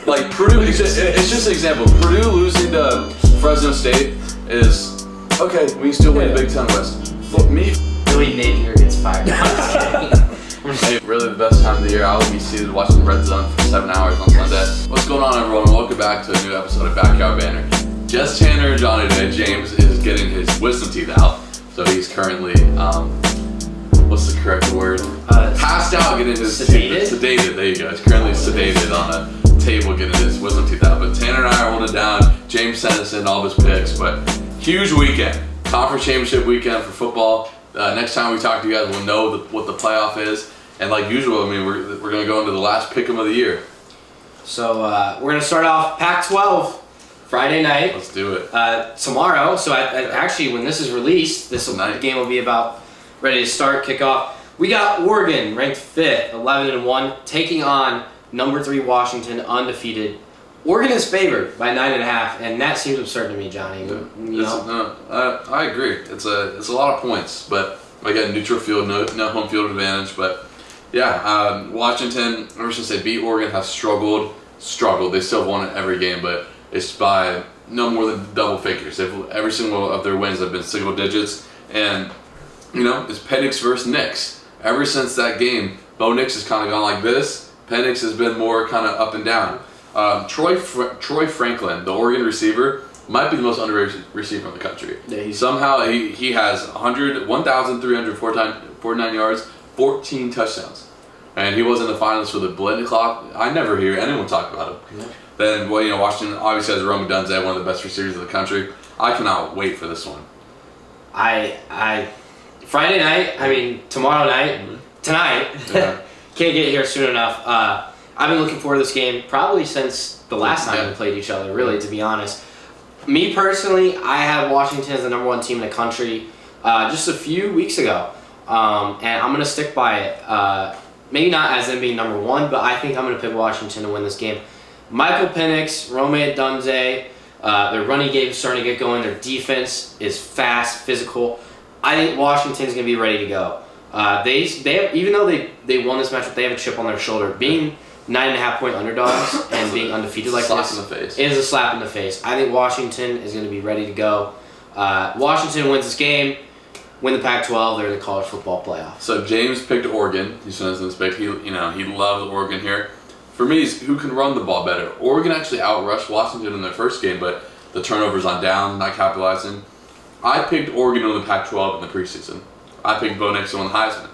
Like Purdue, it's just an example. Purdue losing to Fresno State is okay. We still win the Big Ten West. For me, Billy Napier gets fired. I'm just kidding. really the best time of the year. I will be seated watching the Red Zone for 7 hours on Sunday. What's going on, everyone? Welcome back to a new episode of Backyard Banter. Just Tanner and Johnny today. James is getting his wisdom teeth out, so he's currently what's the correct word? Passed out, getting his sedated. There you go. He's currently sedated on a table, getting his wisdom teeth out. But Tanner and I are holding it down. James sent us in all of his picks, but huge weekend, conference championship weekend for football. Next time we talk to you guys, we'll know what the playoff is. And like usual, I mean, we're going to go into the last pick'em of the year. So we're going to start off Pac-12 Friday night. Let's do it. Tomorrow. So actually, when this is released, the game will be about ready to start, kick off. We got Oregon, ranked 5th, 11-1, taking on number 3 Washington, undefeated. Oregon is favored by 9.5, and that seems absurd to me, Johnny. I agree. It's a lot of points, but again, neutral field, no home field advantage. But yeah, Washington, I was gonna say, beat Oregon, has struggled. They still have won every game, but it's by no more than double figures. Every single of their wins have been single digits, and you know, it's Penix versus Nix. Ever since that game, Bo Nix has kind of gone like this. Penix has been more kind of up and down. Troy Franklin, the Oregon receiver, might be the most underrated receiver in the country. Yeah, somehow he has 1,349 yards, 14 touchdowns, and he was in the finals for the Blitz clock. I never hear anyone talk about him. Yeah. Then, well, you know, Washington obviously has Rome Odunze, one of the best receivers in the country. I cannot wait for this one. Friday night, I mean, tomorrow night, tonight, can't get here soon enough. I've been looking forward to this game probably since the last time we played each other, really, to be honest. Me personally, I had Washington as the number 1 team in the country just a few weeks ago, and I'm going to stick by it. Maybe not as them being number 1, but I think I'm going to pick Washington to win this game. Michael Penix, Rome Odunze, their running game is starting to get going. Their defense is fast, physical. I think Washington's going to be ready to go. They have, even though they won this matchup, they have a chip on their shoulder. Being 9.5-point underdogs and being undefeated like this is a slap in the face. I think Washington is going to be ready to go. Washington wins this game, win the Pac-12. They're in the college football playoff. So James picked Oregon. He sent us this pick. He loves Oregon here. For me, it's who can run the ball better. Oregon actually outrushed Washington in their first game, but the turnovers on down, not capitalizing. I picked Oregon to win the Pac-12 in the preseason. I picked Bo Nix to win the Heisman.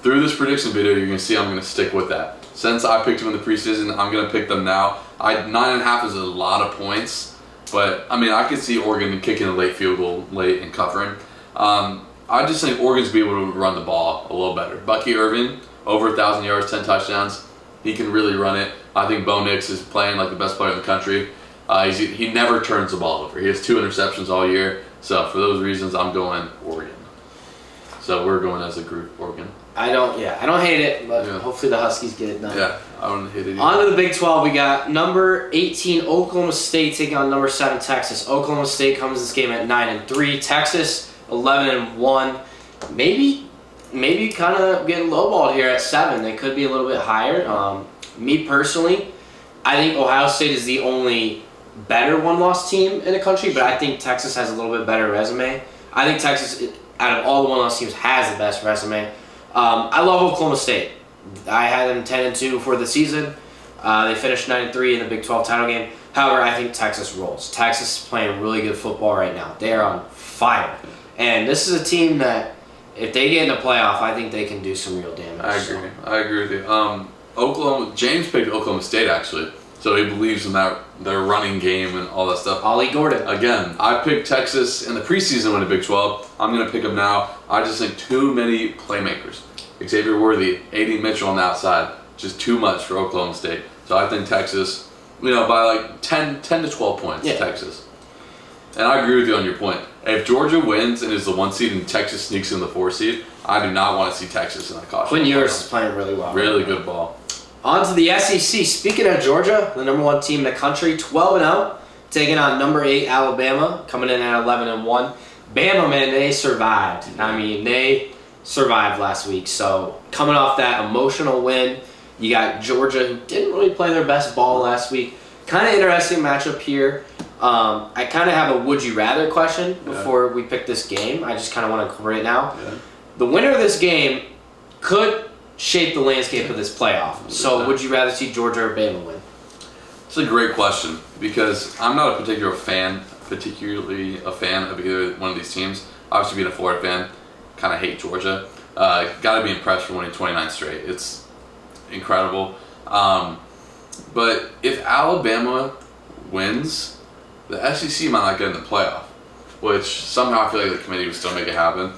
Through this prediction video, you're going to see I'm going to stick with that. Since I picked them in the preseason, I'm going to pick them now. 9.5 is a lot of points, but I mean, I could see Oregon kicking a late field goal late and covering. I just think Oregon's be able to run the ball a little better. Bucky Irving, over 1,000 yards, 10 touchdowns. He can really run it. I think Bo Nix is playing like the best player in the country. He never turns the ball over. He has 2 interceptions all year. So for those reasons, I'm going Oregon. So we're going as a group, Oregon. I don't hate it, but hopefully the Huskies get it done. Yeah, I don't hate it either. On to the Big 12, we got number 18 Oklahoma State taking on number 7 Texas. Oklahoma State comes this game at 9-3. Texas 11-1. Maybe kind of getting lowballed here at 7. They could be a little bit higher. Me personally, I think Ohio State is the only better one-loss team in the country, but I think Texas has a little bit better resume. I think Texas, out of all the one-loss teams, has the best resume. I love Oklahoma State. I had them 10-2 for the season. They finished 9-3 in the Big 12 title game. However, I think Texas rolls. Texas is playing really good football right now. They are on fire. And this is a team that, if they get in the playoff, I think they can do some real damage. I agree with you. James picked Oklahoma State, actually. So he believes in their running game and all that stuff. Ollie Gordon. Again, I picked Texas in the preseason win the Big 12. I'm going to pick them now. I just think too many playmakers. Xavier Worthy, A.D. Mitchell on the outside. Just too much for Oklahoma State. So I think Texas, by like 10 to 12 points, Texas. And I agree with you on your point. If Georgia wins and is the 1 seed and Texas sneaks in the 4 seed, I do not want to see Texas in that caution. Quinn Ewers is playing really well. Really good ball. On to the SEC. Speaking of Georgia, the number 1 team in the country, 12-0, taking on number 8 Alabama, coming in at 11-1. Bama, man, they survived. I mean, they survived last week. So coming off that emotional win, You got Georgia, who didn't really play their best ball last week. Kind of interesting matchup here. I kind of have a would you rather question before we pick this game. I just kind of want to cover it now. Yeah. The winner of this game could shape the landscape of this playoff. So would you rather see Georgia or Bama win? It's a great question because I'm not particularly a fan of either one of these teams. Obviously, being a Florida fan, kind of hate Georgia. Got to be impressed for winning 29 straight. It's incredible. But if Alabama wins, the SEC might not get in the playoff, which somehow I feel like the committee would still make it happen.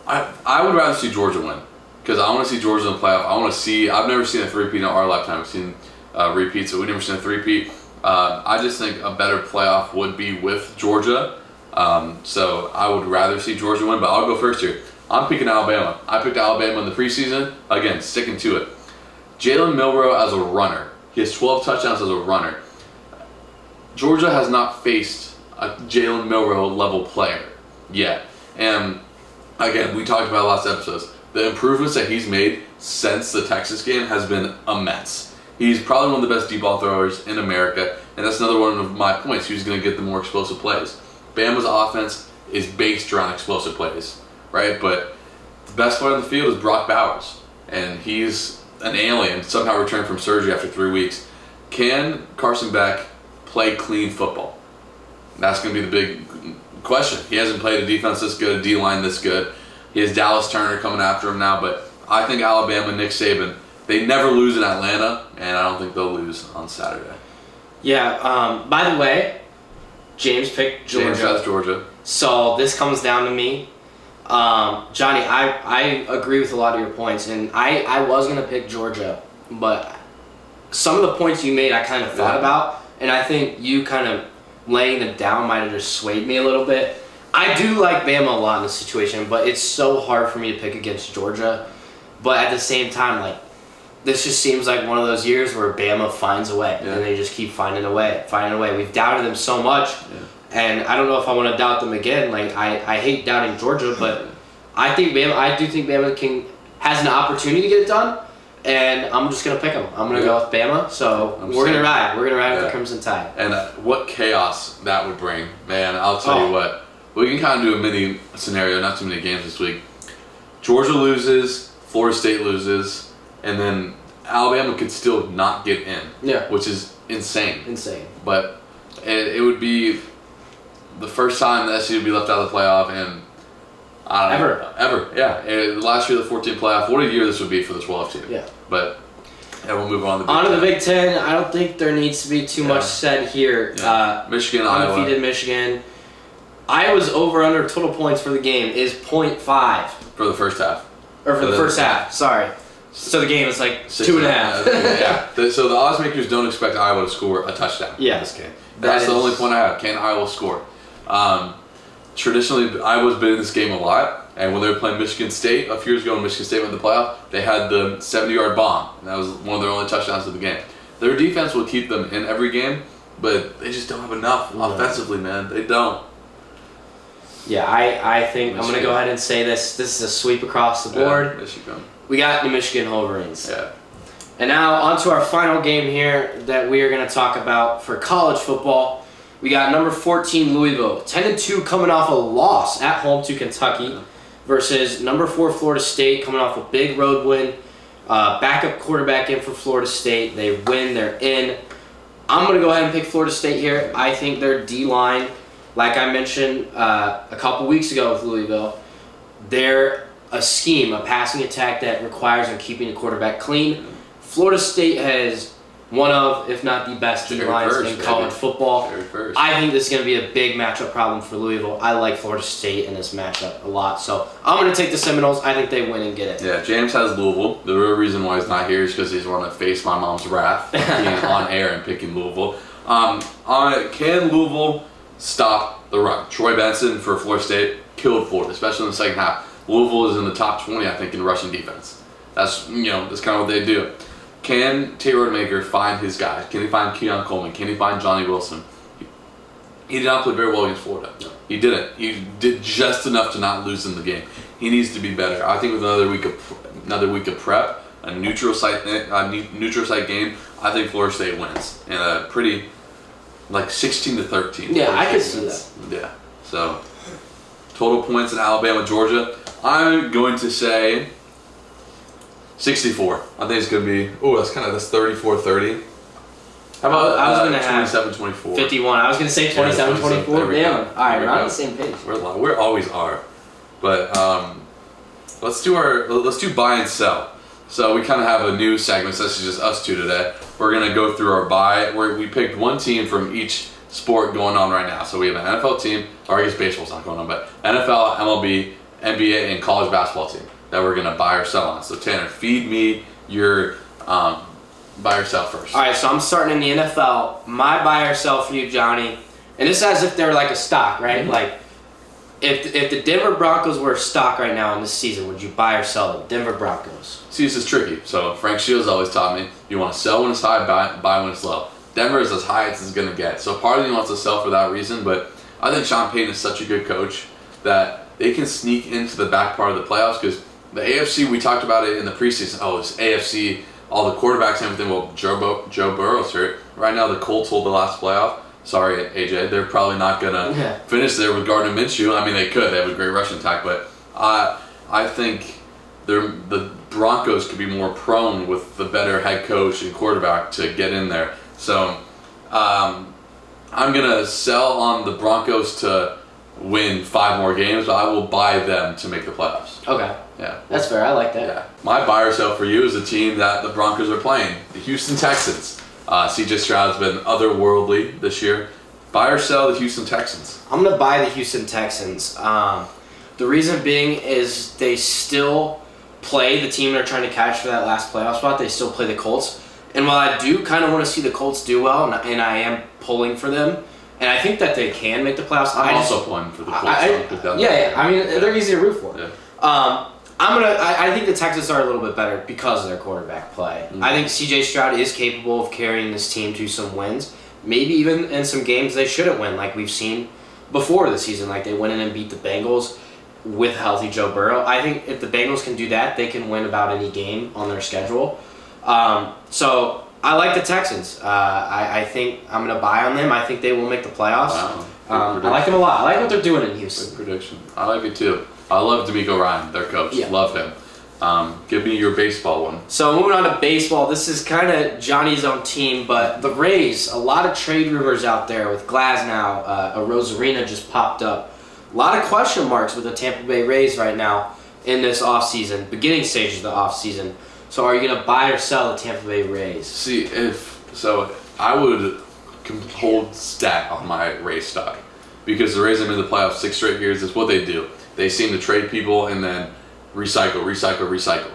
I would rather see Georgia win because I want to see Georgia in the playoff. I want to see. I've never seen a three-peat in our lifetime. We've seen repeats, so we've never seen a three-peat. I just think a better playoff would be with Georgia. So I would rather see Georgia win, but I'll go first here. I'm picking Alabama. I picked Alabama in the preseason. Again, sticking to it. Jalen Milroe as a runner. He has 12 touchdowns as a runner. Georgia has not faced a Jalen Milroe level player yet. And again, we talked about last episodes. The improvements that he's made since the Texas game has been immense. He's probably one of the best deep ball throwers in America, and that's another one of my points. Who's going to get the more explosive plays? Bama's offense is based around explosive plays, right? But the best player on the field is Brock Bowers, and he's an alien, somehow returned from surgery after 3 weeks. Can Carson Beck play clean football? That's going to be the big question. He hasn't played a defense this good, a D-line this good. He has Dallas Turner coming after him now, but I think Alabama, Nick Saban, they never lose in Atlanta, and I don't think they'll lose on Saturday. Yeah, by the way, James picked Georgia. James has Georgia. So this comes down to me. Johnny, I agree with a lot of your points, and I was going to pick Georgia, but some of the points you made I kind of thought about, and I think you kind of laying them down might have just swayed me a little bit. I do like Bama a lot in this situation, but it's so hard for me to pick against Georgia. But at the same time, like, this just seems like one of those years where Bama finds a way, and they just keep finding a way. We've doubted them so much, and I don't know if I want to doubt them again. Like, I hate doubting Georgia, but I do think Bama has an opportunity to get it done, and I'm just gonna pick them. I'm gonna go with Bama. So we're gonna ride with the Crimson Tide. And what chaos that would bring, man! I'll tell you what. We can kind of do a mini scenario. Not too many games this week. Georgia loses, Florida State loses, and then Alabama could still not get in. Yeah. Which is insane. Insane. But it would be the first time the SEC would be left out of the playoff, and I don't know. Ever. Yeah. And last year, the 14 playoff. What a year this would be for the 12 team. Yeah. But we'll move on to the Big Ten. I don't think there needs to be too much said here. Yeah. Michigan, undefeated Iowa. Michigan. Iowa's over/under total points for the game is 0.5 for the first half. Or for the first half. Sorry. So the game is like 2.5. Yeah. So the odds makers don't expect Iowa to score a touchdown in this game. That's the only point I have. Can Iowa score? Traditionally, Iowa's been in this game a lot, and when they were playing Michigan State a few years ago when Michigan State went to the playoff, they had the 70-yard bomb, and that was one of their only touchdowns of the game. Their defense will keep them in every game, but they just don't have enough offensively, man. They don't. Yeah, I think Michigan. I'm going to go ahead and say this. This is a sweep across the board. Yeah, Michigan. We got the Michigan Wolverines. Yeah. And now on to our final game here that we are going to talk about for college football. We got number 14 Louisville, 10-2 coming off a loss at home to Kentucky versus number 4 Florida State coming off a big road win. Backup quarterback in for Florida State. They win, they're in. I'm going to go ahead and pick Florida State here. I think their D-line, like I mentioned a couple weeks ago with Louisville, they're a scheme, a passing attack that requires them keeping the quarterback clean. Florida State has one of, if not the best D-lines in college football. I think this is going to be a big matchup problem for Louisville. I like Florida State in this matchup a lot. So I'm going to take the Seminoles. I think they win and get it. Yeah, James has Louisville. The real reason why he's not here is because he's wanting to face my mom's wrath being on air and picking Louisville. Can Louisville stop the run? Troy Benson for Florida State killed Florida, especially in the second half. Louisville is in the top 20, I think, in rushing defense. That's kind of what they do. Can Tate Rodemaker find his guys? Can he find Keon Coleman? Can he find Johnny Wilson? He did not play very well against Florida. No. He didn't. He did just enough to not lose in the game. He needs to be better. I think with another week of prep, a neutral site game, I think Florida State wins in a pretty, like 16-13. Yeah, I could Florida see wins. Yeah. So total points in Alabama, Georgia. I'm going to say 64. I think it's going to be. Oh, that's 34-30. How about I was going to have 27-24. 51. I was going to say 27-24. Damn. All right, we're on the same page. We always are. But let's do buy and sell. So we kind of have a new segment. So this is just us two today. We're going to go through our buy. We picked one team from each sport going on right now. So we have an NFL team, or I guess baseball's not going on, but NFL, MLB, NBA, and college basketball team that we're going to buy or sell on. So Tanner, feed me your buy or sell first. All right, so I'm starting in the NFL. My buy or sell for you, Johnny, and this is as if they're like a stock, right? Mm-hmm. Like, if the Denver Broncos were a stock right now in this season, would you buy or sell them? Denver Broncos. See, this is tricky. So Frank Shields always taught me, you want to sell when it's high, buy when it's low. Denver is as high as it's going to get. So part of me wants to sell for that reason, but I think Sean Payton is such a good coach that they can sneak into the back part of the playoffs, because the AFC, we talked about it in the preseason. Oh, it's AFC, all the quarterbacks and everything. Well, Joe Burrow's hurt. Right now, the Colts hold the last playoff. Sorry, AJ. They're probably not going to finish there with Gardner Minshew. I mean, they could. They have a great rushing attack. But I think the Broncos could be more prone with the better head coach and quarterback to get in there. So I'm going to sell on the Broncos to win 5 more games, but I will buy them to make the playoffs. Okay. Yeah. That's fair. I like that. Yeah. My buy or sell for you is a team that the Broncos are playing, the Houston Texans. CJ Stroud's been otherworldly this year. Buy or sell the Houston Texans? I'm going to buy the Houston Texans. The reason being is they still play the team they're trying to catch for that last playoff spot. They still play the Colts. And while I do kind of want to see the Colts do well, and I am pulling for them, and I think that they can make the playoffs. I'm also pulling for the Colts. I mean, they're easy to root for. Yeah. I think the Texans are a little bit better because of their quarterback play. Mm-hmm. I think CJ Stroud is capable of carrying this team to some wins. Maybe even in some games they shouldn't win, like we've seen before the season. Like they went in and beat the Bengals with healthy Joe Burrow. I think if the Bengals can do that, they can win about any game on their schedule. So I like the Texans. I think I'm going to buy on them. I think they will make the playoffs. Wow. I like them a lot. I like what they're doing in Houston. Good prediction. I like it too. I love D'Amico Ryan, their coach. Yeah. Love him. Give me your baseball one. So moving on to baseball, this is kind of Johnny's own team, but the Rays, a lot of trade rumors out there with Glasnow. A Rosarina just popped up. A lot of question marks with the Tampa Bay Rays right now in this offseason, beginning stages of the offseason. So are you going to buy or sell the Tampa Bay Rays? See, I would hold stat on my Rays stock, because the Rays have been in the playoffs 6 straight years. That's what they do. They seem to trade people and then recycle.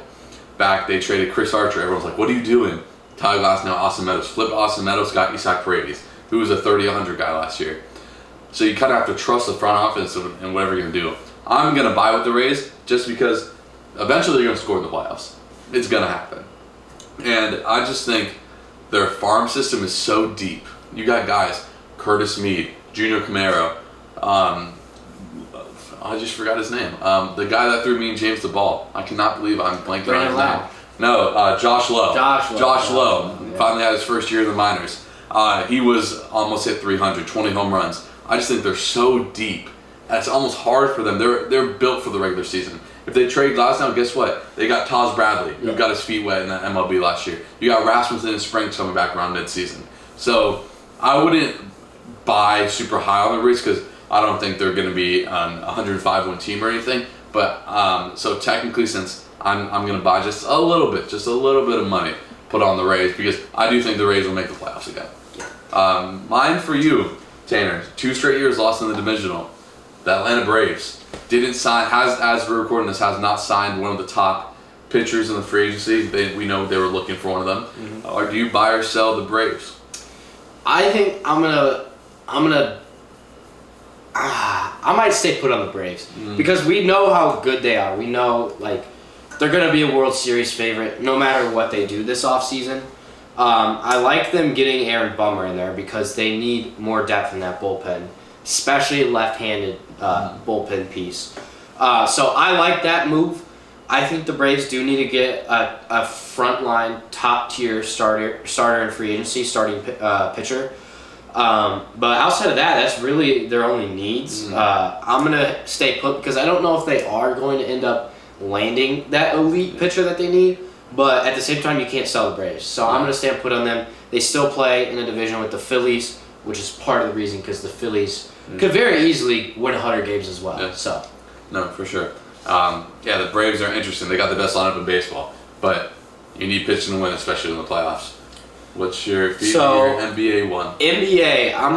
Back, they traded Chris Archer. Everyone's like, what are you doing? Tyler Glasnow, Austin Meadows. Flip Austin Meadows, got Isaac Paredes, who was a 30-100 guy last year. So you kind of have to trust the front office and whatever you're going to do. I'm going to buy with the Rays just because eventually they're going to score in the playoffs. It's going to happen. And I just think their farm system is so deep. You got guys, Curtis Mead, Junior Camaro, I just forgot his name. The guy that threw me and James the ball. I cannot believe I'm blanking on his name. No, Josh Lowe. Josh Lowe. Yeah. Finally had his first year in the minors. He was almost hit 300, 20 home runs. I just think they're so deep. And it's almost hard for them. They're built for the regular season. If they trade Glasnow, guess what? They got Taj Bradley, who got his feet wet in the MLB last year. You got Rasmussen and Springs coming back around mid-season. So I wouldn't buy super high on the Rays because I don't think they're going to be a 105-win team or anything. But so technically, since I'm going to buy just a little bit of money put on the Rays, because I do think the Rays will make the playoffs again. Mine for you, Tanner. 2 straight years lost in the divisional. The Atlanta Braves didn't sign, as we're recording this, has not signed one of the top pitchers in the free agency. We know they were looking for one of them. Mm-hmm. Or do you buy or sell the Braves? I think I might stay put on the Braves because we know how good they are. We know they're going to be a World Series favorite no matter what they do this offseason. I like them getting Aaron Bummer in there because they need more depth in that bullpen, especially left-handed bullpen piece. So I like that move. I think the Braves do need to get a frontline, top-tier starter in free agency, starting pitcher. But outside of that, that's really their only needs. I'm going to stay put because I don't know if they are going to end up landing that elite pitcher that they need. But at the same time, you can't sell the Braves. So I'm going to stand put on them. They still play in a division with the Phillies, which is part of the reason because the Phillies could very easily win 100 games as well. Yeah. So. No, for sure. The Braves are interesting. They got the best lineup in baseball, but you need pitching to win, especially in the playoffs. What's your NBA one? NBA, I'm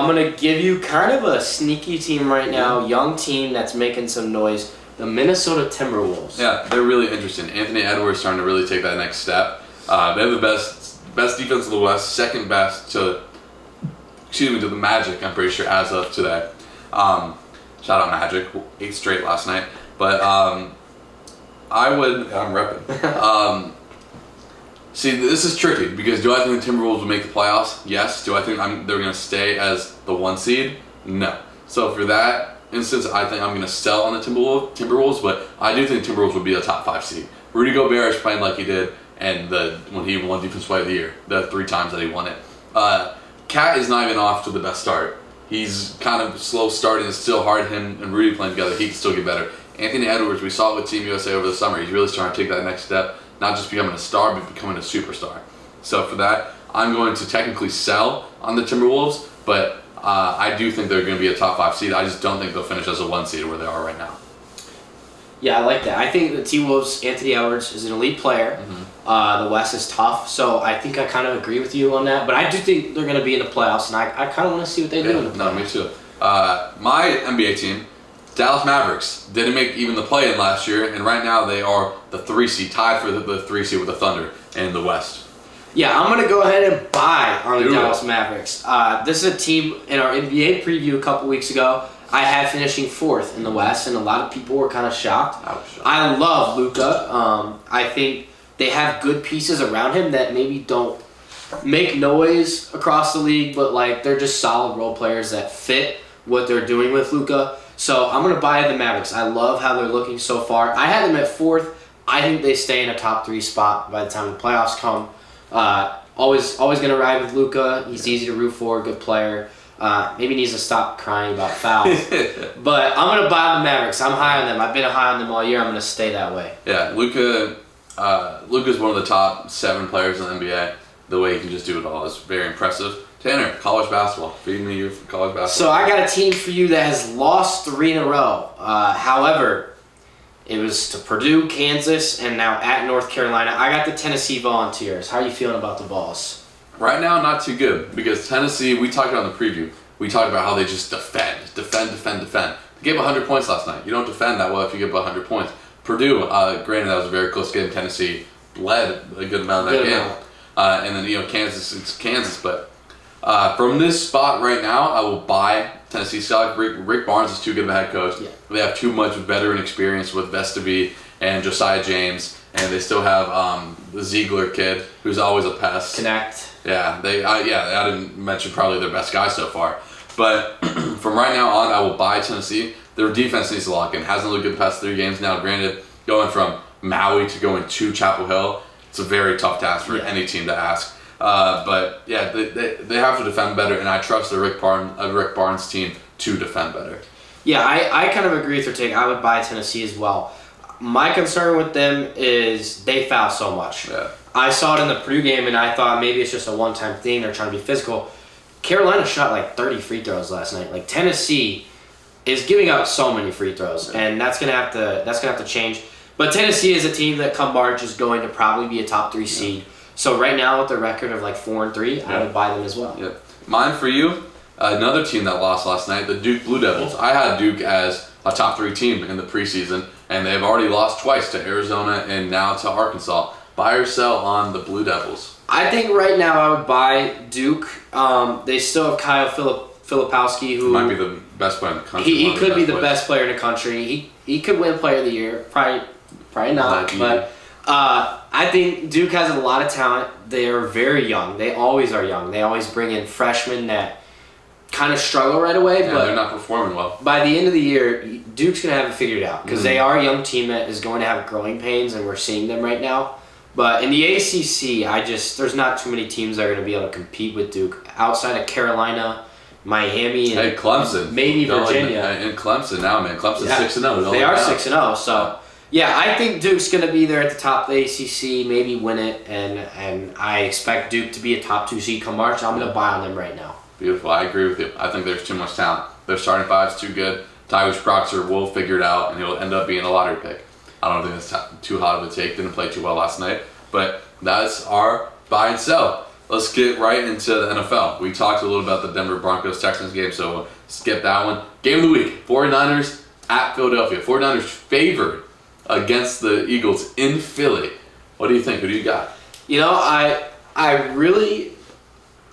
gonna give you kind of a sneaky team right now, young team that's making some noise. The Minnesota Timberwolves. Yeah, they're really interesting. Anthony Edwards starting to really take that next step. They have the best defense in the West, second best to the Magic. I'm pretty sure as of today. Shout out Magic, 8 straight last night. But I'm repping. See, this is tricky because do I think the Timberwolves will make the playoffs? Yes. Do I think they're going to stay as the 1 seed? No. So for that instance, I think I'm going to sell on the Timberwolves, but I do think the Timberwolves will be a top 5 seed. Rudy Gobert is playing like he did and when he won Defensive Player of the Year, the 3 times that he won it. Cat is not even off to the best start. He's kind of slow starting. It's still hard. Him and Rudy playing together, he can still get better. Anthony Edwards, we saw it with Team USA over the summer. He's really starting to take that next step, not just becoming a star, but becoming a superstar. So for that, I'm going to technically sell on the Timberwolves, but I do think they're going to be a top 5 seed. I just don't think they'll finish as a 1 seed where they are right now. Yeah, I like that. I think the T-Wolves, Anthony Edwards is an elite player. The West is tough, so I think I kind of agree with you on that. But I do think they're going to be in the playoffs, and I kind of want to see what they do in the playoffs. No, me too. My NBA team, Dallas Mavericks, didn't make even the play-in last year, and right now they are the 3 seed, tied for the 3 seed with the Thunder in the West. Yeah, I'm going to go ahead and buy on the Dallas Mavericks. This is a team in our NBA preview a couple weeks ago. I had finishing 4th in the West, and a lot of people were kind of shocked. I love Luka. I think they have good pieces around him that maybe don't make noise across the league, but like they're just solid role players that fit what they're doing with Luka. So I'm going to buy the Mavericks. I love how they're looking so far. I had them at 4th. I think they stay in a top 3 spot by the time the playoffs come. Always going to ride with Luka. He's easy to root for, good player. Maybe needs to stop crying about fouls. But I'm going to buy the Mavericks. I'm high on them. I've been high on them all year. I'm going to stay that way. Yeah, Luka's one of the top 7 players in the NBA. The way he can just do it all is very impressive. Tanner, college basketball. Feed me your college basketball. So I got a team for you that has lost 3 in a row. However, it was to Purdue, Kansas, and now at North Carolina. I got the Tennessee Volunteers. How are you feeling about the Vols? Right now, not too good because Tennessee, we talked about in the preview, we talked about how they just defend. They gave 100 points last night. You don't defend that well if you give 100 points. Purdue, granted that was a very close game. Tennessee led a good amount of that game. And then, Kansas, it's Kansas. But from this spot right now, I will buy Tennessee stock. Rick Barnes is too good of a head coach. Yeah. They have too much veteran experience with Vestavy and Josiah James. And they still have the Ziegler kid, who's always a pest. Connect. Yeah, I didn't mention probably their best guy so far. But from right now on, I will buy Tennessee. Their defense needs to lock in. Hasn't looked good the past 3 games. Now, granted, going from Maui to going to Chapel Hill, it's a very tough task for any team to ask. But yeah, they have to defend better, and I trust the Rick Barnes team to defend better. Yeah, I kind of agree with your take. I would buy Tennessee as well. My concern with them is they foul so much. Yeah. I saw it in the Purdue game, and I thought maybe it's just a one-time thing. They're trying to be physical. Carolina shot like 30 free throws last night. Like Tennessee is giving up so many free throws, and that's gonna have to change. But Tennessee is a team that come March is going to probably be a top 3 seed. So right now with the record of like 4-3, I would buy them as well. Yeah. Mine for you, another team that lost last night, the Duke Blue Devils. I had Duke as a top 3 team in the preseason, and they've already lost twice to Arizona and now to Arkansas. Buy or sell on the Blue Devils? I think right now I would buy Duke. They still have Kyle Filipowski, who might be the best player in the country. He could be the best player in the country. He could win Player of the Year. Probably not. But I think Duke has a lot of talent. They are very young. They always are young. They always bring in freshmen that kind of struggle right away. Yeah, but they're not performing well. By the end of the year, Duke's going to have it figured out because they are a young team that is going to have growing pains, and we're seeing them right now. But in the ACC, there's not too many teams that are going to be able to compete with Duke outside of Carolina, Miami, and Clemson, maybe Virginia. And Clemson now, man. Clemson's 6-0. They are 6-0. So yeah, I think Duke's going to be there at the top of the ACC, maybe win it, and I expect Duke to be a top 2 seed come March. I'm going to buy on them right now. Beautiful. I agree with you. I think there's too much talent. Their starting five's too good. Tyrese Proctor will figure it out, and he'll end up being a lottery pick. I don't think that's too hot of a take. Didn't play too well last night. But that's our buy and sell. Let's get right into the NFL. We talked a little about the Denver Broncos-Texans game, so we'll skip that one. Game of the week, 49ers at Philadelphia. 49ers favored against the Eagles in Philly. What do you think? Who do you got? I really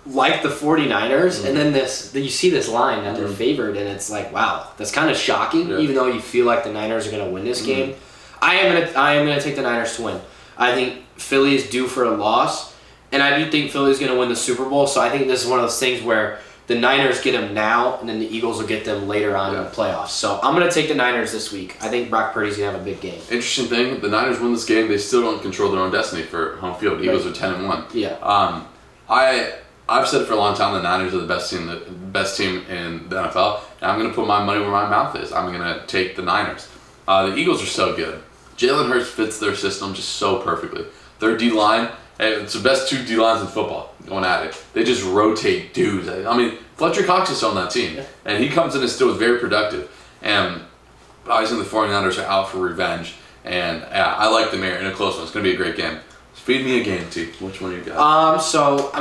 like the 49ers, and then you see this line that they're favored, and it's like, wow, that's kind of shocking, even though you feel like the Niners are going to win this game. I am gonna take the Niners to win. I think Philly is due for a loss, and I do think Philly is going to win the Super Bowl, so I think this is one of those things where the Niners get them now, and then the Eagles will get them later on in the playoffs. So I'm going to take the Niners this week. I think Brock Purdy's going to have a big game. Interesting thing, the Niners win this game, they still don't control their own destiny for home field. The Eagles are 10-1. Yeah. I've said for a long time the Niners are the best team in the NFL, and I'm going to put my money where my mouth is. I'm going to take the Niners. The Eagles are so good. Jalen Hurts fits their system just so perfectly. Their D-line, it's the best 2 D-lines in football going at it. They just rotate dudes. I mean, Fletcher Cox is on that team, and he comes in and still is very productive. And obviously the 49ers are out for revenge, and I like them here in a close one. It's going to be a great game. Feed me a game, T. Which one you got?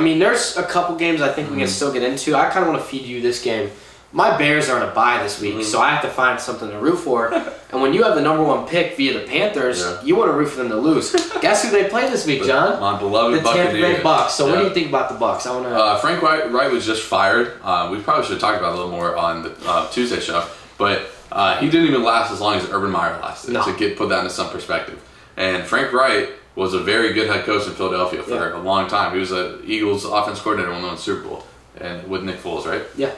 There's a couple games I think we can still get into. I kind of want to feed you this game. My Bears are on a bye this week, so I have to find something to root for. And when you have the number 1 pick via the Panthers, you want to root for them to lose. Guess who they play this week, John? My beloved Buccaneers. The Tampa Bay Bucks. So what do you think about the Bucks? I want to. Frank Wright was just fired. We probably should have talked about it a little more on the Tuesday show, but he didn't even last as long as Urban Meyer lasted. To put that into some perspective. And Frank Wright was a very good head coach in Philadelphia for a long time. He was an Eagles offense coordinator when they won the Super Bowl, and with Nick Foles, right? Yeah.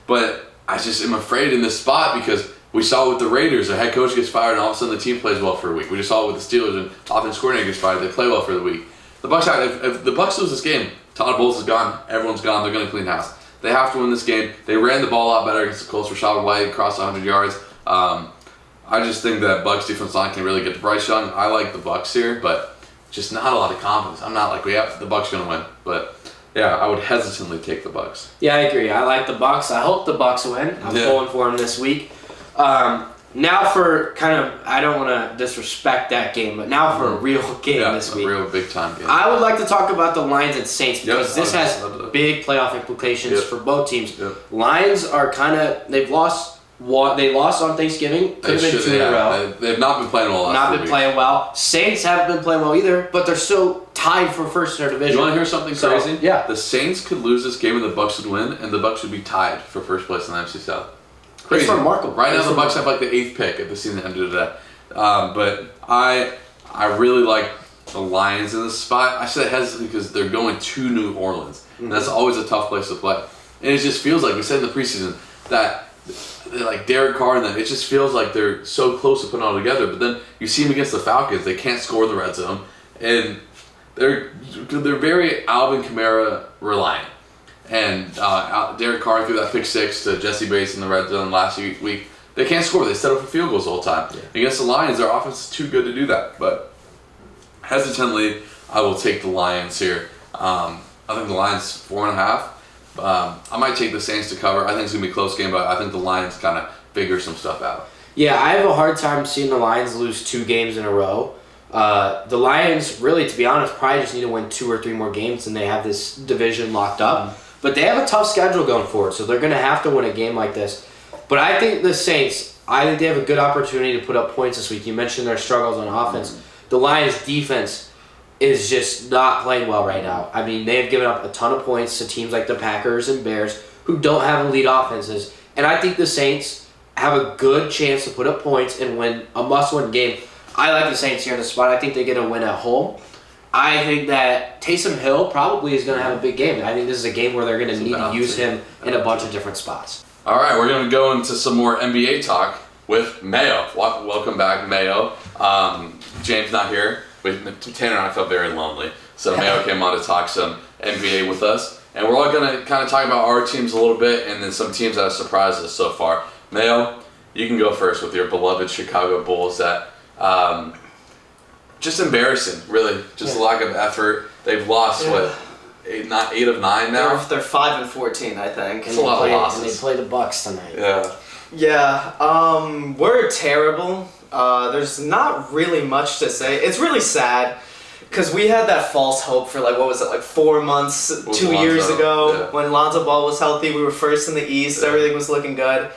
But I just am afraid in this spot because we saw with the Raiders, their head coach gets fired, and all of a sudden the team plays well for a week. We just saw it with the Steelers, and offense coordinator gets fired, they play well for the week. The Bucs, if the Bucs lose this game, Todd Bowles is gone, everyone's gone, they're going to clean house. They have to win this game. They ran the ball a lot better against the Colts. Rashad White crossed 100 yards. I just think that Bucs defense line can really get to Bryce Young. I like the Bucs here, but just not a lot of confidence. I'm not like the Bucs going to win, but yeah, I would hesitantly take the Bucs. Yeah, I agree. I like the Bucs. I hope the Bucs win. I'm pulling for them this week. Now for I don't want to disrespect that game, but now for a real game this week. A real big time game. I would like to talk about the Lions and Saints because this has big playoff implications for both teams. Lions are they've lost. They lost on Thanksgiving. Could have been 2 in a row. They've not been playing well. Playing well. Saints haven't been playing well either, but they're still tied for first in their division. You want to hear something crazy? Yeah. The Saints could lose this game and the Bucs would win, and the Bucs would be tied for first place in the NFC South. Crazy. It's remarkable. Right now, the Bucs have like the 8th pick if the season ended today. But I really like the Lions in this spot. I said hesitant because they're going to New Orleans, and that's always a tough place to play. And it just feels like we said in the preseason that. Like Derek Carr and them, it just feels like they're so close to putting it all together. But then you see them against the Falcons, they can't score in the red zone, and they're very Alvin Kamara reliant. And Derek Carr threw that pick 6 to Jesse Bates in the red zone last week. They can't score. They set up for field goals the whole time. Yeah. Against the Lions, their offense is too good to do that. But hesitantly, I will take the Lions here. I think the Lions 4.5. I might take the Saints to cover. I think it's going to be a close game, but I think the Lions kind of figure some stuff out. Yeah, I have a hard time seeing the Lions lose 2 games in a row. The Lions, really, to be honest, probably just need to win 2 or 3 more games and they have this division locked up. But they have a tough schedule going forward, so they're going to have to win a game like this. But I think the Saints, they have a good opportunity to put up points this week. You mentioned their struggles on offense. The Lions' defense is just not playing well right now. I mean, they have given up a ton of points to teams like the Packers and Bears who don't have elite offenses. And I think the Saints have a good chance to put up points and win a must-win game. I like the Saints here in the spot. I think they get a win at home. I think that Taysom Hill probably is going to have a big game. I think this is a game where they're going to need to use him in a bunch of different spots. All right, we're going to go into some more NBA talk with Mayo. Welcome back, Mayo. James not here. Tanner and I felt very lonely, so Mayo came on to talk some NBA with us. And we're all going to kind of talk about our teams a little bit and then some teams that have surprised us so far. Mayo, you can go first with your beloved Chicago Bulls that just embarrassing, really. Just a lack of effort. They've lost, eight of 9 now? They're 5-14, I think. It's a lot of losses. And they play the Bucks tonight. Yeah, we're terrible. There's not really much to say. It's really sad because we had that false hope for 4 months, 2 years ago when Lonzo Ball was healthy. We were first in the East. Everything was looking good.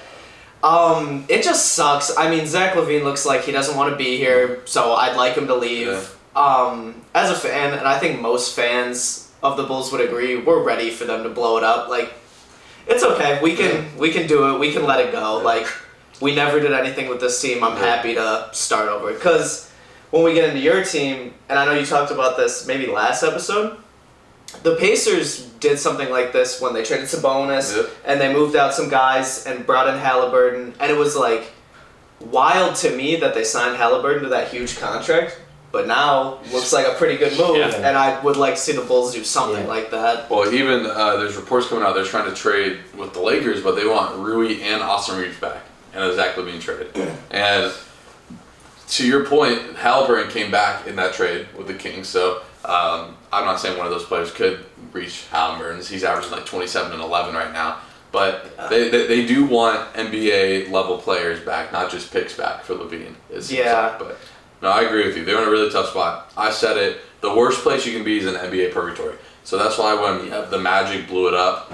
It just sucks. I mean, Zach LaVine looks like he doesn't want to be here, so I'd like him to leave. As a fan, and I think most fans of the Bulls would agree, we're ready for them to blow it up. It's okay. We can do it. We can let it go. We never did anything with this team. I'm happy to start over. Because when we get into your team, and I know you talked about this maybe last episode, the Pacers did something like this when they traded Sabonis and they moved out some guys and brought in Halliburton. And it was wild to me that they signed Halliburton to that huge contract. But now looks like a pretty good move, and I would like to see the Bulls do something like that. Well, even there's reports coming out they're trying to trade with the Lakers, but they want Rui and Austin Reeves back and a Zach LaVine trade. And to your point, Halliburton came back in that trade with the Kings, so I'm not saying one of those players could reach Halliburton's. He's averaging 27 and 11 right now. But they do want NBA level players back, not just picks back for LaVine. But no, I agree with you. They're in a really tough spot. I said it. The worst place you can be is in NBA purgatory. So that's why when the Magic blew it up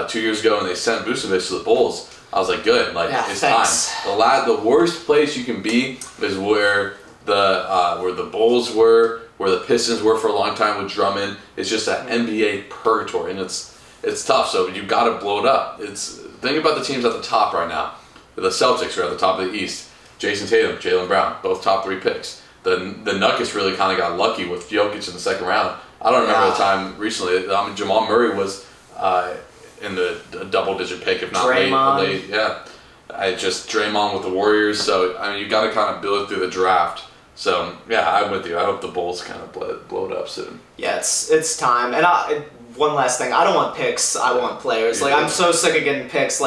2 years ago and they sent Vucevic to the Bulls, I was like, good. It's thanks. time. The worst place you can be is where the Bulls were, where the Pistons were for a long time with Drummond. It's just that NBA purgatory, and it's tough. So you got to blow it up. Think about the teams at the top right now. The Celtics are at the top of the East. Jason Tatum, Jaylen Brown, both top 3 picks. The Nuggets really kind of got lucky with Jokic in the second round. I don't remember the time recently. Jamal Murray was in the double-digit pick, if not late. Yeah, Draymond with the Warriors. So you got to kind of build it through the draft. So yeah, I'm with you. I hope the Bulls kind of blow it up soon. Yeah, it's time. And one last thing, I don't want picks. I want players. I'm so sick of getting picks.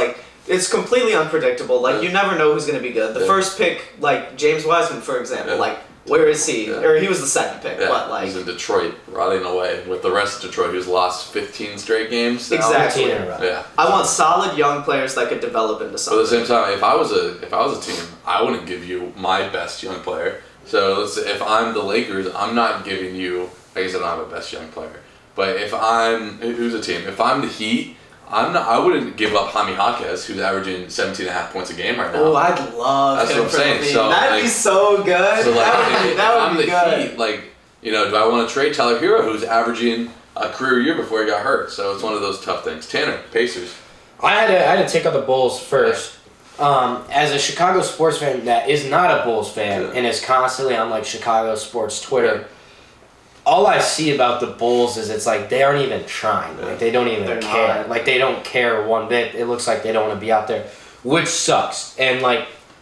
It's completely unpredictable. You never know who's going to be good. The first pick, James Wiseman, for example, where is he? Yeah. Or he was the second pick, but he's in Detroit, rotting away. With the rest of Detroit, he's lost 15 straight games now. Exactly. Yeah. I want solid young players that could develop into something. But at the same time, if I was a team, I wouldn't give you my best young player. So let's say if I'm the Lakers, I'm not giving you. I guess I don't have a best young player. But who's a team? If I'm the Heat, I wouldn't give up Jaime Jaquez, who's averaging 17.5 points a game right now. Oh, I'd love That's him what I'm saying. So, that'd be so good. So that would be good. Heat, do I want to trade Tyler Hero, who's averaging a career year before he got hurt? So it's one of those tough things. Tanner, Pacers. I had to take out the Bulls first. As a Chicago sports fan that is not a Bulls fan and is constantly on Chicago sports Twitter, all I see about the Bulls is they aren't even trying. They don't even care. They don't care one bit. It looks like they don't want to be out there, which sucks. And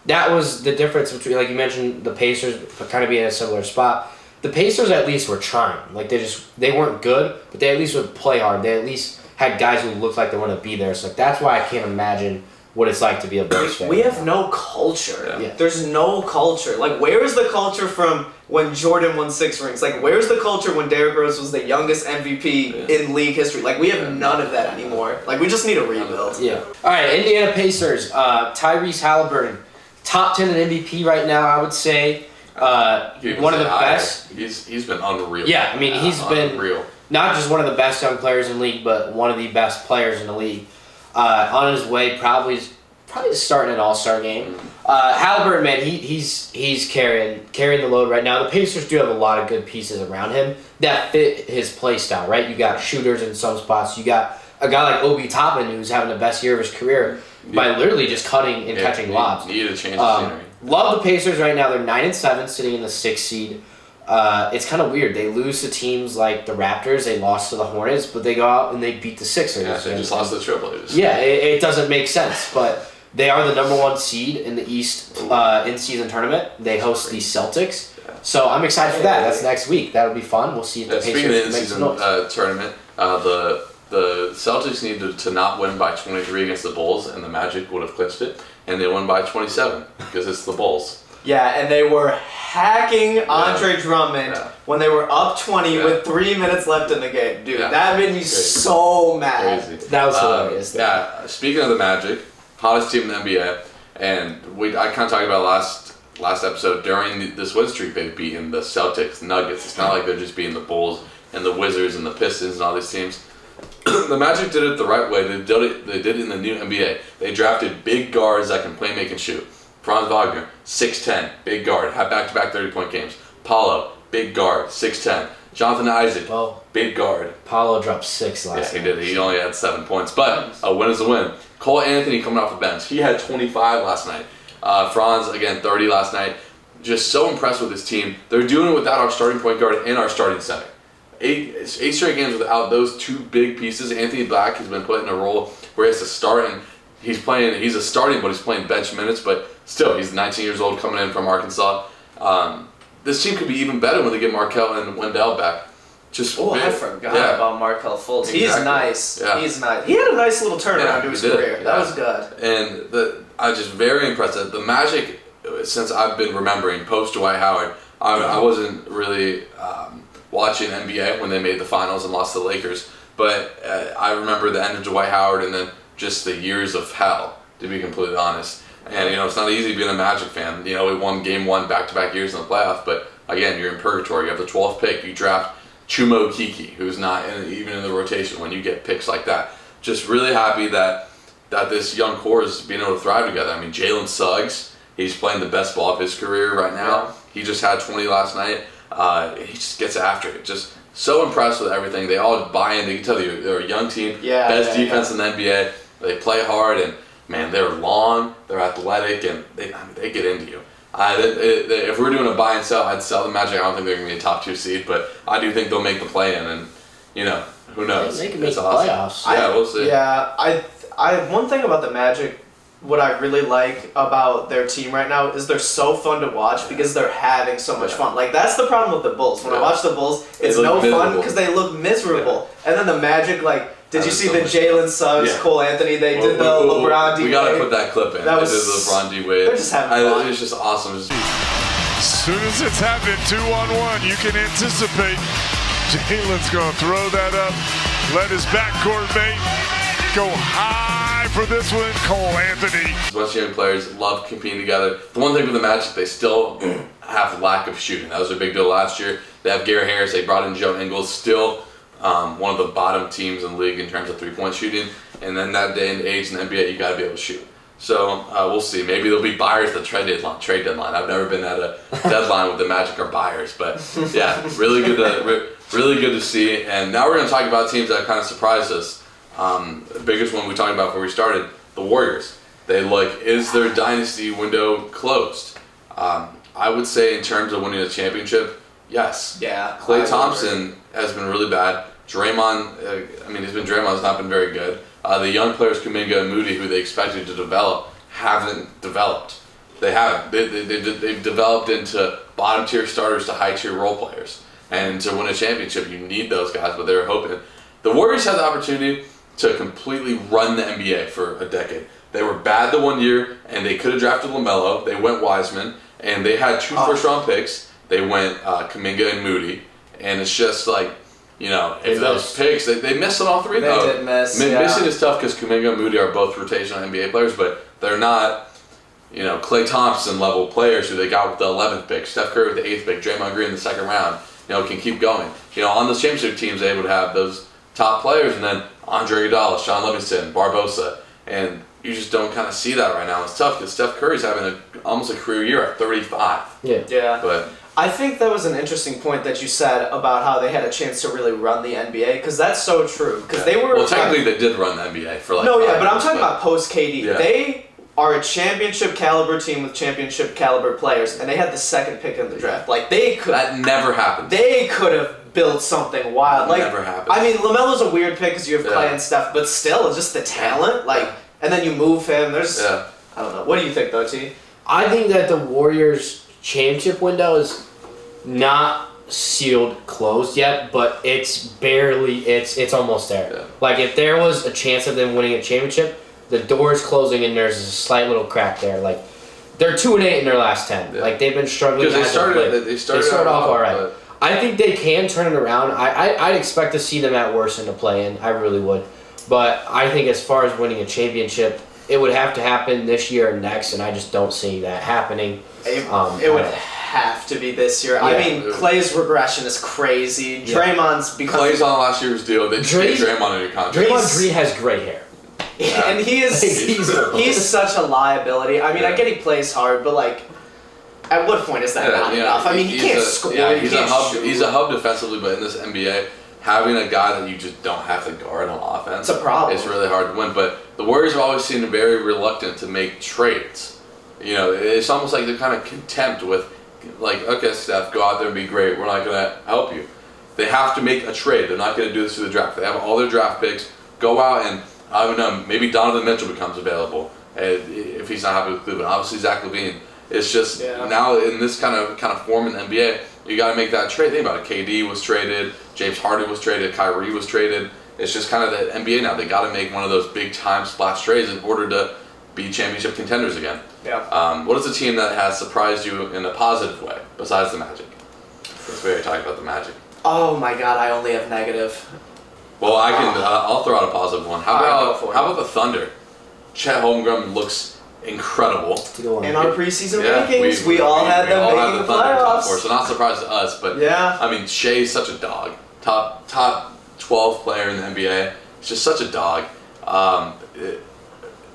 that was the difference between you mentioned the Pacers kind of being in a similar spot. The Pacers at least were trying. They weren't good, but they at least would play hard. They at least had guys who looked like they want to be there. So that's why I can't imagine what it's like to be a Bulls fan. We have no culture. Yeah. There's no culture. Where is the culture from when Jordan won 6 rings? Where's the culture when Derrick Rose was the youngest MVP in league history? We have none of that anymore. We just need a rebuild. Yeah. All right, Indiana Pacers. Tyrese Halliburton, top 10 in MVP right now, I would say. One of the best. He's been unreal. Yeah, he's been unreal. Not just one of the best young players in the league, but one of the best players in the league. On his way, probably starting an All-Star game. Halliburton, man, he's carrying the load right now. The Pacers do have a lot of good pieces around him that fit his play style, right? You got shooters in some spots. You got a guy like Obi Toppin who's having the best year of his career by literally just cutting and catching lobs. Need to change the scenery. Love the Pacers right now. They're 9-7, sitting in the 6th seed. it's kind of weird. They lose to teams like the Raptors. They lost to the Hornets, but they go out and they beat the Sixers. Yeah, they just lost to the Trailblazers. Yeah, it doesn't make sense, but they are the number 1 seed in the East in-season tournament. They host the Celtics. So I'm excited for that. That's next week. That'll be fun. We'll see if the Pacers speaking of make some in-season noise. tournament, the Celtics needed to not win by 23 against the Bulls, and the Magic would have clinched it, and they won by 27 because it's the Bulls. Yeah, and they were hacking Andre Drummond when they were up 20 with 3 minutes left in the game. Dude, that made me so mad. Crazy. That was hilarious. Yeah, speaking of the Magic, hottest team in the NBA, and I kind of talked about last episode, during this win streak they've beaten the Celtics, Nuggets. It's not like they're just beating the Bulls and the Wizards and the Pistons and all these teams. The Magic did it the right way. They did it in the new NBA. They drafted big guards that can play, make, and shoot. Franz Wagner, 6'10", big guard, had back-to-back 30-point games. Paulo, big guard, 6'10". Jonathan Isaac, big guard. Paulo dropped 6 last night. Yeah, he did. He only had 7 points, but a win is a win. Cole Anthony coming off the bench. He had 25 last night. Franz, again, 30 last night. Just so impressed with this team. They're doing it without our starting point guard and our starting center. Eight straight games without those 2 big pieces. Anthony Black has been put in a role where he has to start, and he's a starting, but he's playing bench minutes, but still, he's 19 years old coming in from Arkansas. This team could be even better when they get Markelle and Wendell back. I forgot about Markelle Fultz. Exactly. He's nice. Yeah. He's nice. He had a nice little turnaround to his career. That was good. And I was just very impressed. The Magic, since I've been remembering, post Dwight Howard, I wasn't really watching NBA when they made the finals and lost to the Lakers, but I remember the end of Dwight Howard and then just the years of hell, to be completely honest. And, it's not easy being a Magic fan. We won game 1 back-to-back years in the playoffs, but, again, you're in purgatory. You have the 12th pick. You draft Chumo Kiki, who's not even in the rotation when you get picks like that. Just really happy that this young core is being able to thrive together. I mean, Jalen Suggs, he's playing the best ball of his career right now. Yeah. He just had 20 last night. He just gets after it. Just so impressed with everything. They all buy in. They can tell you they're a young team. Best defense in the NBA. They play hard, and, man, they're long, they're athletic, and they get into you. If we're doing a buy and sell, I'd sell the Magic. I don't think they're going to be a top 2 seed, but I do think they'll make the play-in, and, who knows? They can make the playoffs. Yeah, we'll see. Yeah, one thing about the Magic, what I really like about their team right now is they're so fun to watch because they're having so much fun. Like, that's the problem with the Bulls. When I watch the Bulls, it's no fun because they look miserable. And then the Magic, did you see the Jalen Suggs, Cole Anthony? They did the LeBron D. We got to put that clip in. That was the LeBron D. Wade. They're just having fun. It's just awesome. As soon as it's happening, 2-on-1, you can anticipate Jalen's going to throw that up. Let his backcourt mate go high for this one, Cole Anthony. A bunch of young players love competing together. The one thing with the Magic, they still have lack of shooting. That was a big deal last year. They have Gary Harris. They brought in Joe Ingles. Still one of the bottom teams in the league in terms of three-point shooting. And then that day and age in the NBA, you got to be able to shoot. So we'll see. Maybe there'll be buyers at the trade deadline. I've never been at a deadline with the Magic or buyers, but yeah, really good to see. And now we're going to talk about teams that kind of surprised us. The biggest one we talked about before we started, the Warriors. Is their dynasty window closed? I would say in terms of winning a championship, yes. Yeah. Klay Thompson has been really bad. Draymond, Draymond's not been very good. The young players, Kuminga and Moody, who they expected to develop, haven't developed. They haven't. They've developed into bottom-tier starters to high-tier role players. And to win a championship, you need those guys, but they were hoping. The Warriors had the opportunity to completely run the NBA for a decade. They were bad the one year, and they could have drafted LaMelo. They went Wiseman, and they had 2 first-round picks. They went Kuminga and Moody, and it's just if those picks, they missed on all 3 though. They did miss. Missing is tough because Kuminga and Moody are both rotational NBA players, but they're not, Klay Thompson level players who they got with the 11th pick, Steph Curry with the 8th pick, Draymond Green in the 2nd round. Can keep going. On those championship teams, they would have those top players, and then Andre Iguodala, Sean Livingston, Barbosa, and you just don't kind of see that right now. It's tough because Steph Curry's having almost a career year at 35. Yeah. But I think that was an interesting point that you said about how they had a chance to really run the NBA, because that's so true. Because they were technically they did run the NBA for but I'm talking about post KD. Yeah. They are a championship caliber team with championship caliber players, and they had the second pick in the draft. Like they could. That never happens. They could have built something wild. Like never happens. I mean, LaMelo's a weird pick because you have Clay and Steph, but still, just the talent. Like, and then you move him. There's. I don't know. What do you think, though, T? I think that the Warriors' championship window is not sealed closed yet, but it's barely. It's almost there. Yeah. Like if there was a chance of them winning a championship, the door is closing and there's a slight little crack there. Like they're 2-8 in their last 10. Yeah. Like they've been struggling. Because they started off all right. But I think they can turn it around. I'd expect to see them at worst in the play-in. I really would. But I think as far as winning a championship, it would have to happen this year and next, and I just don't see that happening. It would have to be this year. Yeah. I mean, Clay's regression is crazy. Yeah. Draymond's become... Clay's on last year's deal. They just gave Draymond a new contract. Draymond Green has gray hair. Yeah. And he is... he's such a liability. I mean, I get he plays hard, but like... At what point is that not enough? I mean, he can't score. Yeah, he's a hub defensively, but in this NBA, having a guy that you just don't have to guard on offense, it's a problem. It's really hard to win. But the Warriors have always seemed very reluctant to make trades. You know, it's almost like they're kind of content with, like, okay, Steph, go out there and be great. We're not going to help you. They have to make a trade. They're not going to do this through the draft. They have all their draft picks. Go out and, I don't know, maybe Donovan Mitchell becomes available if he's not happy with Cleveland. Obviously, Zach LaVine. It's just now in this kind of form in the NBA, you got to make that trade. Think about it. KD was traded, James Harden was traded, Kyrie was traded. It's just kind of the NBA now. They got to make one of those big time splash trades in order to be championship contenders again. Yeah. What is a team that has surprised you in a positive way besides the Magic? Let's maybe talk about the Magic. Oh my God, I only have negative. Well, I can. I'll throw out a positive one. How about the Thunder? Chet Holmgren looks incredible. In our preseason rankings, we all had them making the playoffs. So not surprised to us, but I mean, Shea's such a dog. Top 12 player in the NBA. He's just such a dog.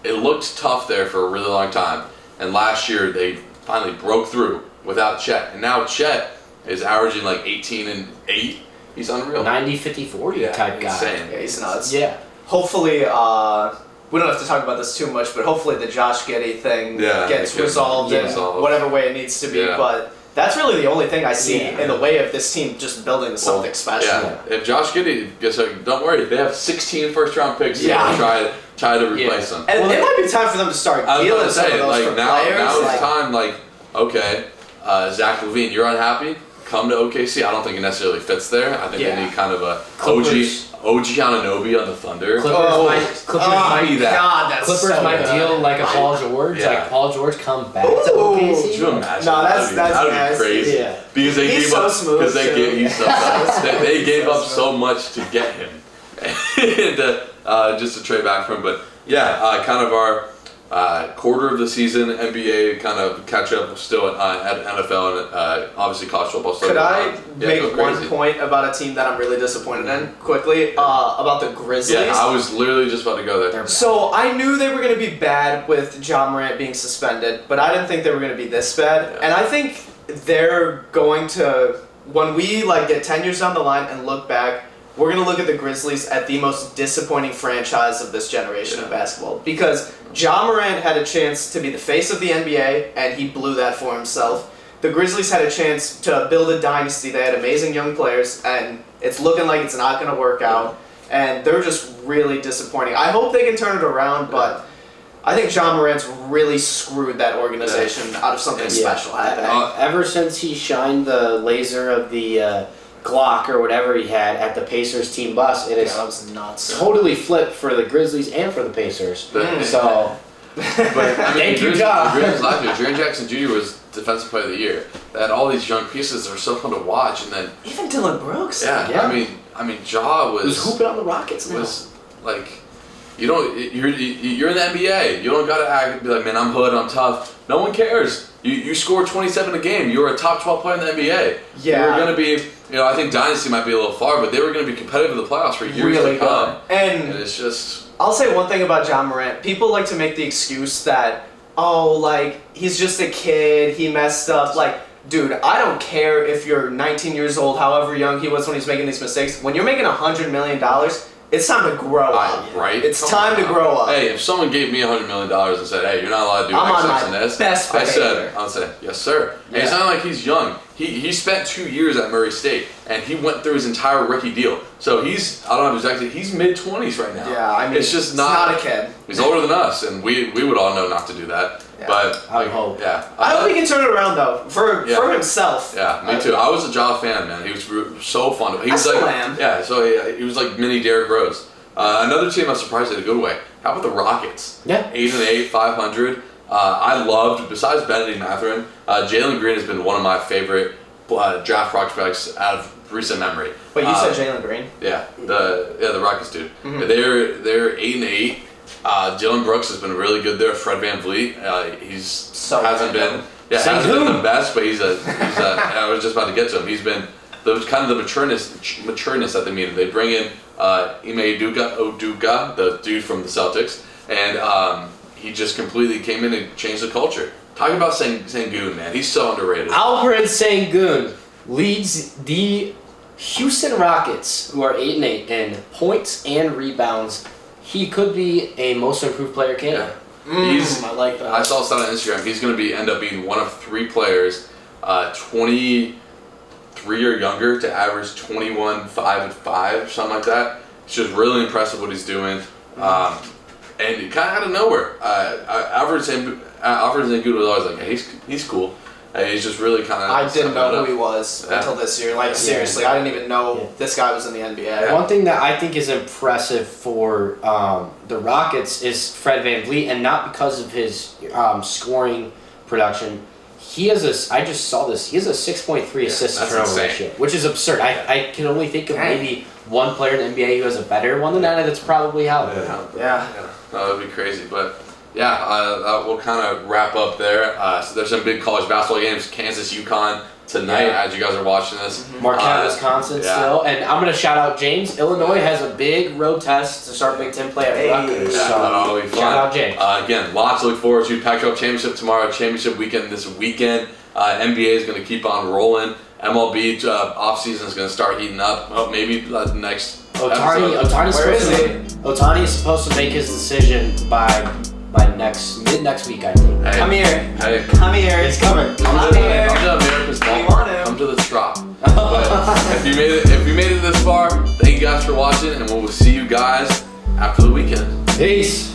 It looked tough there for a really long time, and last year they finally broke through without Chet, and now Chet is averaging like 18 and 8. He's unreal. 90, 50, 40 type guy. Insane. Yeah, he's nuts. Yeah. Hopefully, we don't have to talk about this too much, but hopefully the Josh Giddey thing gets resolved in whatever way it needs to be. Yeah. But that's really the only thing I see in the way of this team just building something special. Yeah. If Josh Giddey gets don't worry, they have 16 first-round picks to try to replace him. And it might be time for them to start dealing some of those for now players. Now it's time, like, okay, Zach LaVine, you're unhappy? Come to OKC. I don't think it necessarily fits there. I think they need kind of a OG Anunoby on the Thunder. Clippers might deal like a Paul George. Yeah. Like Paul George come back to OKC. Could you imagine? No, that would be crazy. Yeah. Because they he's gave so up. Smooth. Because they gave up so much to get him, and just to trade back from him. But kind of our quarter of the season NBA kind of catch up still at NFL and obviously college football. Could I make one point about a team that I'm really disappointed in quickly? About the Grizzlies. Yeah, I was literally just about to go there. So I knew they were going to be bad with Ja Morant being suspended, but I didn't think they were going to be this bad. Yeah. And I think they're going to, when we get 10 years down the line and look back, we're going to look at the Grizzlies at the most disappointing franchise of this generation of basketball. Because Ja Morant had a chance to be the face of the NBA, and he blew that for himself. The Grizzlies had a chance to build a dynasty. They had amazing young players, and it's looking like it's not going to work out. And they're just really disappointing. I hope they can turn it around, but I think Ja Morant's really screwed that organization out of something special happening. Ever since he shined the laser of the Glock or whatever he had at the Pacers team bus, it is that was nuts. Totally flipped for the Grizzlies and for the Pacers. So, thank you, Ja. The Grizzlies last year, Jaren Jackson Jr. was Defensive Player of the Year. They had all these young pieces that were so fun to watch, and then even Dylan Brooks. Yeah. I mean, Ja was hooping on the Rockets now. Was like, you're in the NBA. You don't gotta act be like, man, I'm hood, I'm tough. No one cares. You score 27 a game. You're a top 12 player in the NBA. Yeah. You're gonna be. I think Dynasty might be a little far, but they were going to be competitive in the playoffs for years to come. And it's just... I'll say one thing about Ja Morant. People like to make the excuse that, he's just a kid, he messed up. Dude, I don't care if you're 19 years old, however young he was when he was making these mistakes. When you're making $100 million, It's time to grow up. Right? It's time to grow up. Hey, if someone gave me $100 million and said, "Hey, you're not allowed to do I'm X, on X, my and this," best behavior. I'd say, "Yes, sir." And it's Yeah. not like he's young. He spent 2 years at Murray State, and he went through his entire rookie deal. So I don't know exactly. He's mid-20s right now. Yeah, I mean, it's just it's not a kid. He's older than us, and we would all know not to do that. Yeah. But I hope. Yeah. I hope he can turn it around though for himself. Yeah, me too. I was a Ja fan, man. He was so fun. He was still like, am. yeah. So he was like mini Derrick Rose. Another team I'm surprised in a good way. How about the Rockets? Yeah. 8-8, 500. I loved, besides Benedict Mathurin, Jalen Green has been one of my favorite draft prospects out of recent memory. Wait, you said Jalen Green? Yeah, the Rockets dude. They're 8-8. Dylan Brooks has been really good there. Fred VanVleet, hasn't been the best, but he's a I was just about to get to him. He's been the matureness that they needed. They bring in Ime Udoka, the dude from the Celtics, and he just completely came in and changed the culture. Talk about Sengun, man. He's so underrated. Alfred Sengun leads the Houston Rockets, who are 8-8 in points and rebounds. He could be a most improved player candidate. Yeah. I like that. I saw a stat on Instagram. He's going to end up being one of 3 players, 23 or younger, to average 21, 5 and 5, something like that. It's just really impressive what he's doing. And kind of out of nowhere, Alfred Sengun was always like, hey, he's cool. He's just really kind of. I didn't know who he was until this year. Like seriously, I didn't even know this guy was in the NBA. Yeah. One thing that I think is impressive for the Rockets is Fred VanVleet, and not because of his scoring production. He has I just saw this. He has a 6.3 assist to turnover ratio, which is absurd. I can only think of maybe one player in the NBA who has a better one than that, and that's probably how. Yeah. That would be crazy, but. Yeah, we'll kind of wrap up there. So there's some big college basketball games. Kansas, UConn tonight, as you guys are watching this. Marquette, Wisconsin still. And I'm going to shout out James. Illinois has a big road test to start Big Ten play at Rutgers. Yeah, that'll be fun. Shout out James. Again, lots to look forward to. Pac-12 Championship tomorrow, Championship weekend this weekend. NBA is going to keep on rolling. MLB offseason is going to start heating up. Maybe next Ohtani is supposed to make his decision by mid next week, I think. Hey, Come here. Hey. Come here. It's coming. Come to America's ballpark. Come to the Trop. But if you made it this far, thank you guys for watching, and we'll see you guys after the weekend. Peace.